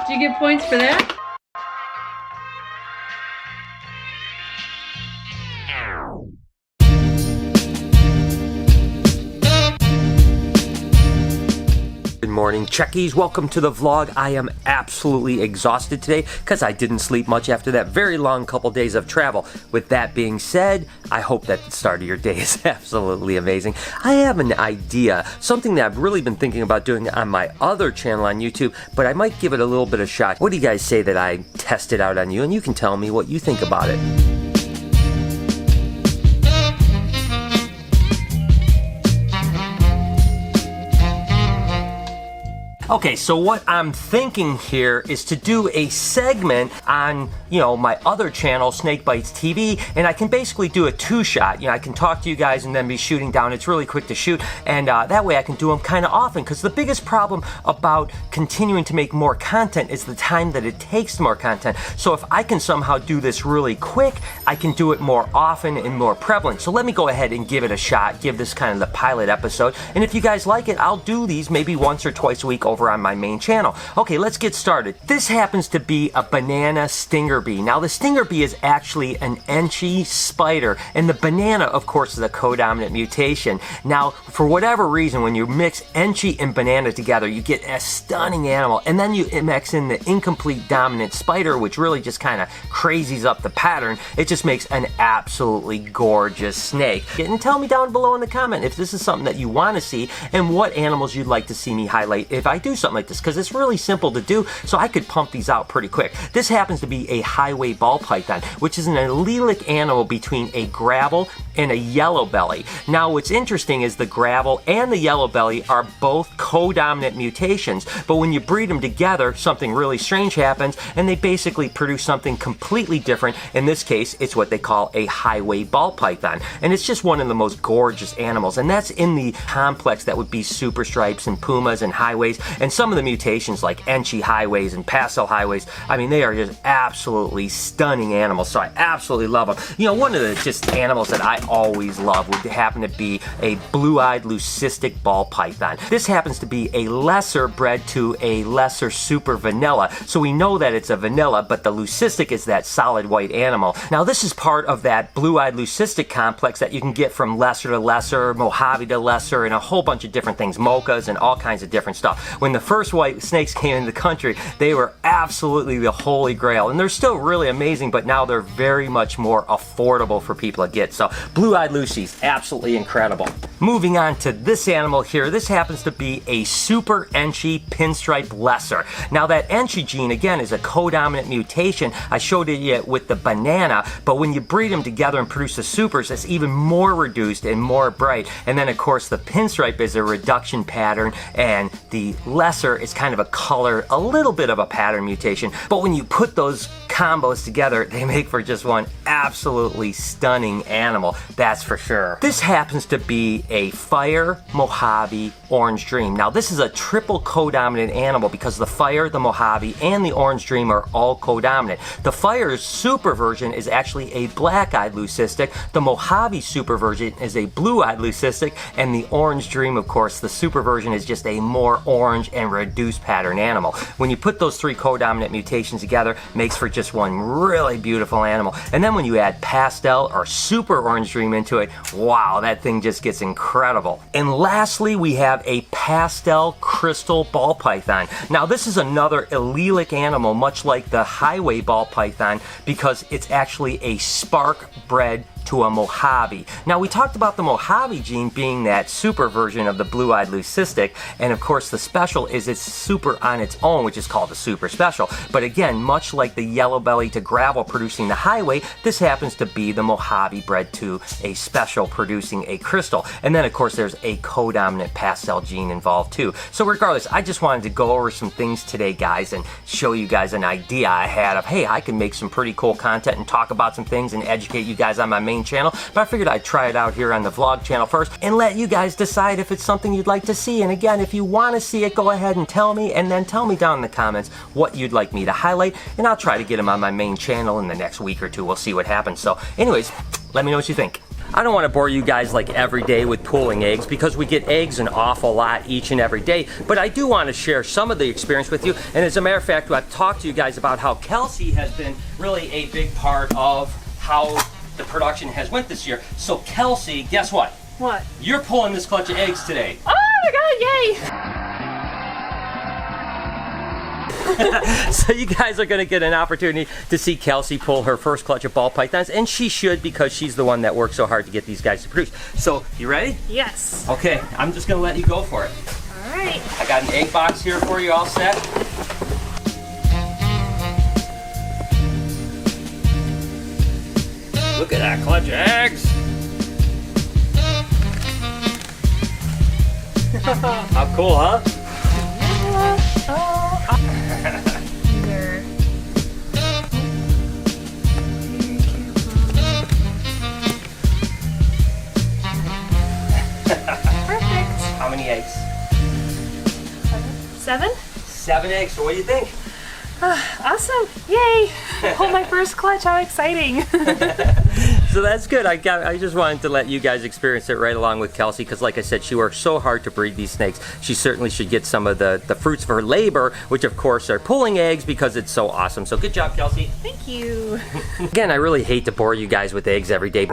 Do you get points for that? Good morning, Checkies. Welcome to the vlog. I am absolutely exhausted today because I didn't sleep much after that very long couple days of travel. With that being said, I hope that the start of your day is absolutely amazing. I have an idea, something that I've really been thinking about doing on my other channel on YouTube, but I might give it a little bit of shot. What do you guys say that I test it out on you, and you can tell me what you think about it. Okay, so what I'm thinking here is to do a segment on, my other channel, Snake Bites TV, and I can basically do a two-shot. I can talk to you guys and then be shooting down. It's really quick to shoot, and that way I can do them kind of often, because the biggest problem about continuing to make more content is the time that it takes to more content. So if I can somehow do this really quick, I can do it more often and more prevalent. So let me go ahead and give it a shot, give this kind of the pilot episode, and if you guys like it, I'll do these maybe once or twice a week over on my main channel. Okay, let's get started. This happens to be a banana stinger bee. Now, the stinger bee is actually an Enchi spider, and the banana, of course, is a codominant mutation. Now, for whatever reason, when you mix Enchi and banana together, you get a stunning animal, and then you mix in the incomplete dominant spider, which really just kind of crazies up the pattern. It just makes an absolutely gorgeous snake. And tell me down below in the comment if this is something that you want to see and what animals you'd like to see me highlight if I do something like this, because it's really simple to do, so I could pump these out pretty quick. This happens to be a highway ball python, which is an allelic animal between a gravel and a yellow belly. Now, what's interesting is the gravel and the yellow belly are both codominant mutations, but when you breed them together, something really strange happens, and they basically produce something completely different. In this case, it's what they call a highway ball python, and it's just one of the most gorgeous animals, and that's in the complex that would be super stripes and pumas and highways, and some of the mutations like Enchi highways and Paso highways. I mean, they are just absolutely stunning animals, so I absolutely love them. One of the just animals that I always love would happen to be a blue-eyed leucistic ball python. This happens to be a lesser bred to a lesser super vanilla, so we know that it's a vanilla, but the leucistic is that solid white animal. Now, this is part of that blue-eyed leucistic complex that you can get from lesser to lesser, Mojave to lesser, and a whole bunch of different things, mochas and all kinds of different stuff. When the first white snakes came into the country, they were absolutely the holy grail, and they're still really amazing, but now they're very much more affordable for people to get. So blue-eyed Lucy's absolutely incredible. Moving on to this animal here, this happens to be a super Enchi pinstripe lesser. Now, that Enchi gene again is a codominant mutation. I showed it yet with the banana, but when you breed them together and produce the supers, it's even more reduced and more bright. And then of course the pinstripe is a reduction pattern, and the lesser is kind of a color, a little bit of a pattern mutation. But when you put those combos together, they make for just one absolutely stunning animal, that's for sure. This happens to be a fire Mojave orange dream. Now, this is a triple codominant animal because the fire, the Mojave, and the orange dream are all codominant. The fire's super version is actually a black-eyed leucistic, the Mojave super version is a blue-eyed leucistic, and the orange dream, of course, the super version is just a more orange and reduced pattern animal. When you put those three codominant mutations together, makes for just one really beautiful animal. And then when you add pastel or super orange dream into it, wow, that thing just gets incredible. And lastly, we have a pastel crystal ball python. Now, this is another allelic animal, much like the highway ball python, because it's actually a spark bred to a Mojave. Now, we talked about the Mojave gene being that super version of the blue-eyed leucistic, and of course the special is it's super on its own, which is called the super special. But again, much like the yellow belly to gravel producing the highway, this happens to be the Mojave bred to a special producing a crystal. And then of course there's a codominant pastel gene involved too. So regardless, I just wanted to go over some things today, guys, and show you guys an idea I had of, hey, I can make some pretty cool content and talk about some things and educate you guys on my main channel, but I figured I'd try it out here on the vlog channel first and let you guys decide if it's something you'd like to see. And again, if you want to see it, go ahead and tell me, and then tell me down in the comments what you'd like me to highlight, and I'll try to get them on my main channel in the next week or two. We'll see what happens. So anyways, let me know what you think. I don't want to bore you guys like every day with pulling eggs because we get eggs an awful lot each and every day, but I do want to share some of the experience with you. And as a matter of fact, I've talked to you guys about how Kelsey has been really a big part of how the production has went this year. So Kelsey, guess what? What? You're pulling this clutch of eggs today. Oh my god, yay! So you guys are going to get an opportunity to see Kelsey pull her first clutch of ball pythons, and she should because she's the one that worked so hard to get these guys to produce. So, you ready? Yes. Okay, I'm just going to let you go for it. All right. I got an egg box here for you all set. Look at that clutch of eggs. How cool, huh? There. Perfect. How many eggs? 7? 7 eggs. So what do you think? Awesome. Yay. Pull my first clutch. How exciting. So that's good. I just wanted to let you guys experience it right along with Kelsey because like I said, she worked so hard to breed these snakes. She certainly should get some of the fruits of her labor, which of course are pulling eggs because it's so awesome. So good job, Kelsey. Thank you. Again, I really hate to bore you guys with eggs every day.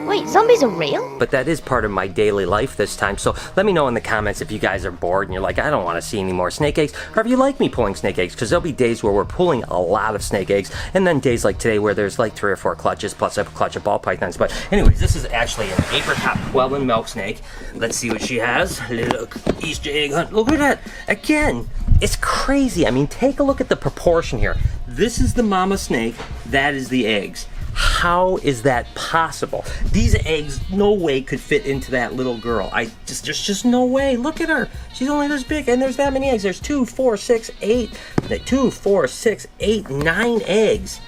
Wait, zombies are real? But that is part of my daily life this time. So let me know in the comments if you guys are bored and you're like, I don't want to see any more snake eggs, or if you like me pulling snake eggs, because there'll be days where we're pulling a lot of snake eggs, and then days like today where there's like 3 or 4 clutches plus a clutch of ball pythons. But anyways, this is actually an apricot Pueblan milk snake. Let's see what she has. Little Easter egg hunt. Look at that. Again, it's crazy. I mean, take a look at the proportion here. This is the mama snake. That is the eggs. How is that possible? These eggs, no way could fit into that little girl. There's just no way. Look at her. She's only this big, and there's that many eggs. There's 2, 4, 6, 8. 2, 4, 6, 8, 9 eggs.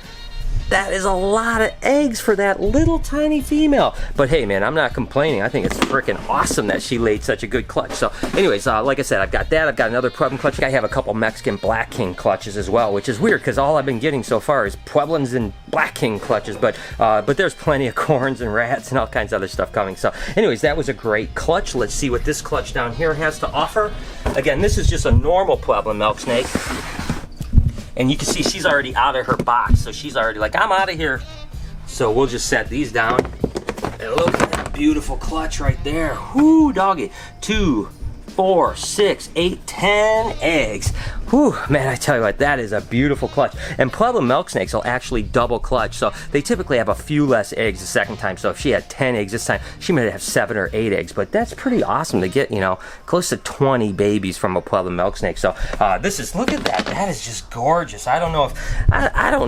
That is a lot of eggs for that little tiny female. But hey, man, I'm not complaining. I think it's freaking awesome that she laid such a good clutch. So anyways, like I said, I've got that. I've got another Pueblan clutch. I have a couple Mexican Black King clutches as well, which is weird because all I've been getting so far is Pueblans and Black King clutches. But there's plenty of corns and rats and all kinds of other stuff coming. So anyways, that was a great clutch. Let's see what this clutch down here has to offer. Again, this is just a normal Pueblan milk snake. And you can see she's already out of her box, so she's already like, I'm out of here. So we'll just set these down. And look at that beautiful clutch right there. Whoo, doggy. 2, 4, 6, 8, 10 eggs. Whew, man, I tell you what, that is a beautiful clutch. And Pueblan milk snakes will actually double clutch, so they typically have a few less eggs the second time. So if she had 10 eggs this time, she might have 7 or 8 eggs. But that's pretty awesome to get, you know, close to 20 babies from a Pueblan milk snake. So this is, look at that. That is just gorgeous. I don't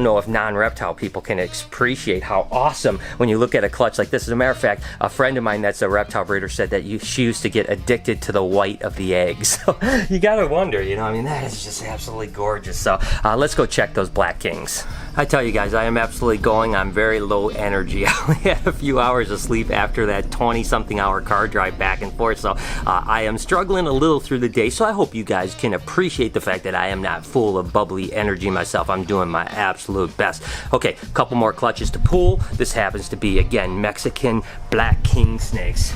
know if non-reptile people can appreciate how awesome when you look at a clutch like this. As a matter of fact, a friend of mine that's a reptile breeder said that she used to get addicted to the white of the eggs. So you gotta wonder, you know, I mean, that is just absolutely gorgeous. So let's go check those Black Kings. I tell you guys, I am absolutely going on very low energy. I only had a few hours of sleep after that 20-something hour car drive back and forth, so I am struggling a little through the day, so I hope you guys can appreciate the fact that I am not full of bubbly energy myself. I'm doing my absolute best. Okay, a couple more clutches to pull. This happens to be, again, Mexican Black King snakes.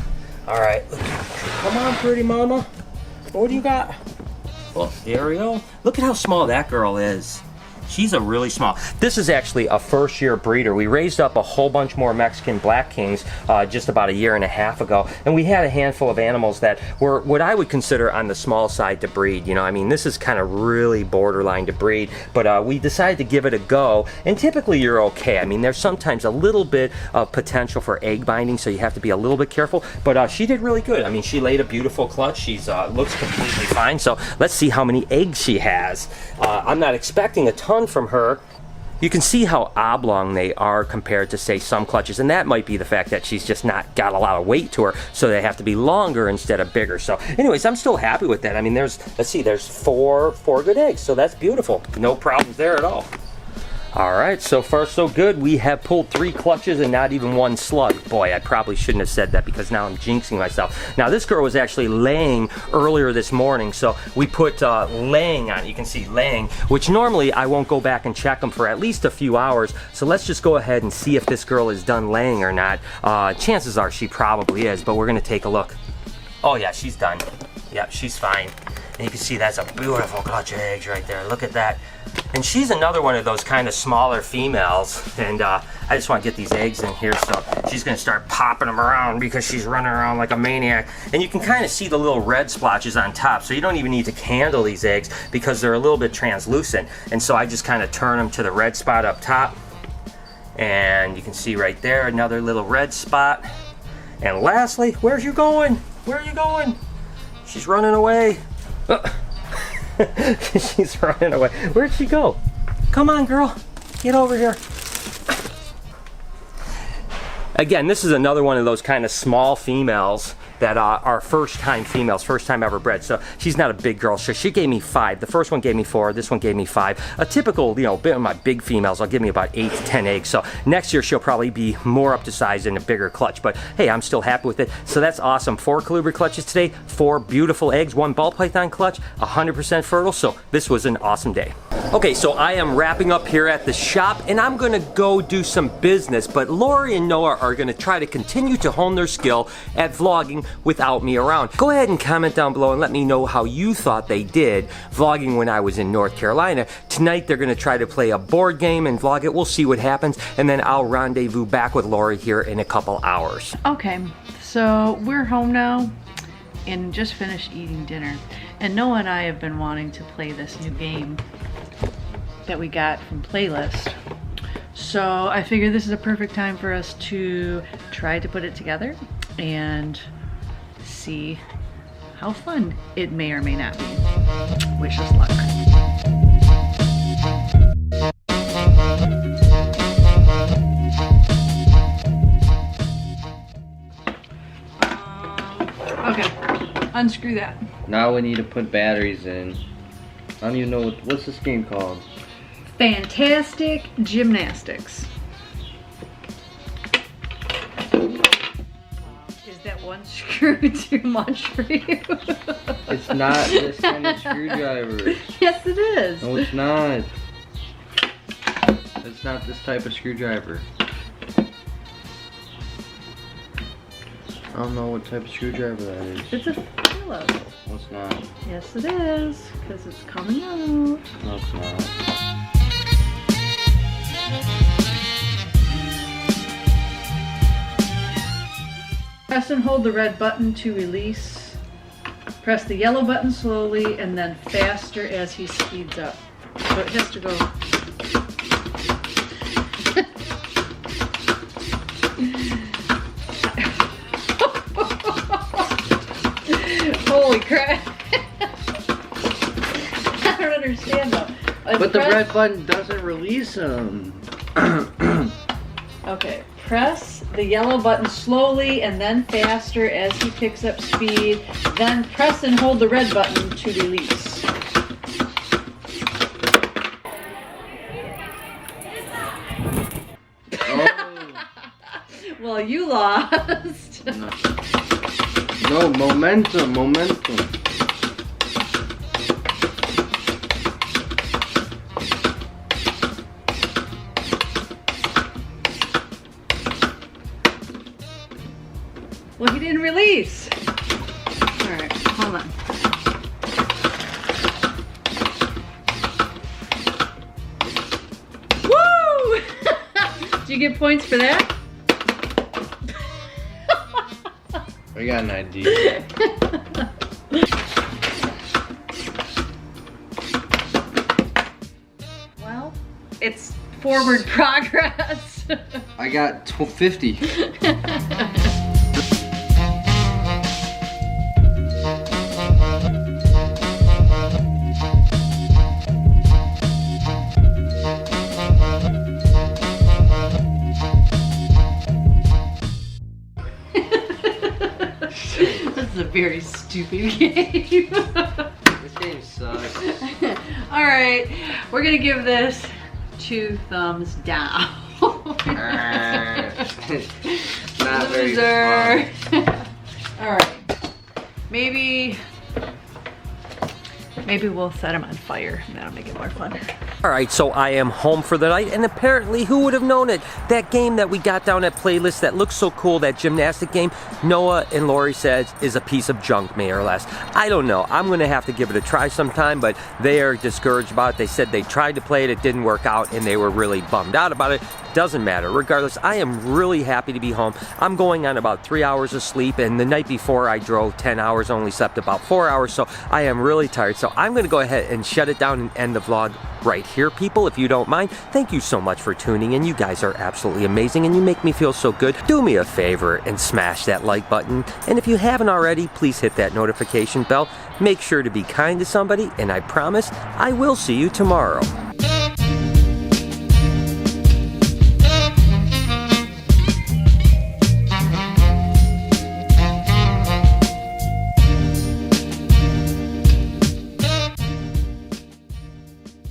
All right, come on, pretty mama. What do you got? Well, there we go. Look at how small that girl is. She's a really small. This is actually a first-year breeder. We raised up a whole bunch more Mexican Black Kings just about 1.5 years ago, and we had a handful of animals that were what I would consider on the small side to breed. You know, I mean, this is kind of really borderline to breed, but we decided to give it a go, and typically you're okay. I mean, there's sometimes a little bit of potential for egg binding, so you have to be a little bit careful, but she did really good. I mean, she laid a beautiful clutch. She's looks completely fine, so let's see how many eggs she has. I'm not expecting a ton from her. You can see how oblong they are compared to, say, some clutches, and that might be the fact that she's just not got a lot of weight to her, so they have to be longer instead of bigger. So anyways, I'm still happy with that. I mean, there's 4 good eggs, so that's beautiful. No problems there at all. All right, so far so good. We have pulled 3 clutches and not even 1 slug. Boy, I probably shouldn't have said that because now I'm jinxing myself. Now this girl was actually laying earlier this morning, so we put laying on it. You can see laying, which normally I won't go back and check them for at least a few hours. So let's just go ahead and see if this girl is done laying or not. Chances are she probably is, but we're gonna take a look. Oh yeah, she's done. Yeah, she's fine. And you can see that's a beautiful clutch of eggs right there. Look at that. And she's another one of those kind of smaller females. And I just want to get these eggs in here, so she's going to start popping them around because she's running around like a maniac. And you can kind of see the little red splotches on top, so you don't even need to candle these eggs because they're a little bit translucent. And so I just kind of turn them to the red spot up top. And you can see right there another little red spot. And lastly, where's you going? Where are you going? She's running away. She's running away. Where'd she go? Come on, girl. Get over here. Again, this is another one of those kind of small females that are first-time females, first-time ever bred. So she's not a big girl. So she gave me 5. The first one gave me 4. This one gave me 5. A typical, you know, bit of my big females, I'll give me about 8 to 10 eggs. So next year she'll probably be more up to size in a bigger clutch. But hey, I'm still happy with it. So that's awesome. 4 colubrid clutches today, 4 beautiful eggs, 1 ball python clutch, 100% fertile. So this was an awesome day. Okay, so I am wrapping up here at the shop and I'm gonna go do some business, but Lori and Noah are gonna try to continue to hone their skill at vlogging without me around. Go ahead and comment down below and let me know how you thought they did vlogging when I was in North Carolina. Tonight they're gonna try to play a board game and vlog it. We'll see what happens, and then I'll rendezvous back with Lori here in a couple hours. Okay, so we're home now and just finished eating dinner. And Noah and I have been wanting to play this new game that we got from Playlist. So I figured this is a perfect time for us to try to put it together and see how fun it may or may not be. Wish us luck. Okay, unscrew that. Now we need to put batteries in. I don't even know what's this game called? Fantastic Gymnastics. Is that one screw too much for you? It's not this kind of screwdriver. Yes, it is. No, it's not. It's not this type of screwdriver. I don't know what type of screwdriver that is. It's a Phillips. No, it's not. Yes, it is, because it's coming out. No, it's not. Press and hold the red button to release. Press the yellow button slowly and then faster as he speeds up. So it has to go. Holy crap. I don't understand though. But the red button doesn't release them. Okay, press the yellow button slowly and then faster as he picks up speed. Then press and hold the red button to release. Oh. Well, you lost. No, momentum, momentum. Well, he didn't release. All right, hold on. Woo! Do you get points for that? I got an idea. Well, it's forward progress. I got 50. This is a very stupid game. This game sucks. Alright, we're gonna give this 2 thumbs down. Not very Loser. fun. All right. Maybe we'll set him on fire. That'll make it more fun. All right, so I am home for the night, and apparently, who would have known it? That game that we got down at Playlist that looks so cool, that gymnastic game, Noah and Lori says is a piece of junk, more or less. I don't know. I'm going to have to give it a try sometime, but they are discouraged about it. They said they tried to play it, it didn't work out, and they were really bummed out about it. Doesn't matter. Regardless, I am really happy to be home. I'm going on about 3 hours of sleep, and the night before I drove 10 hours, only slept about 4 hours, so I am really tired. So I'm going to go ahead and shut it down and end the vlog right here, people, if you don't mind. Thank you so much for tuning in. You guys are absolutely amazing, and you make me feel so good. Do me a favor and smash that like button, and if you haven't already, please hit that notification bell. Make sure to be kind to somebody, and I promise I will see you tomorrow.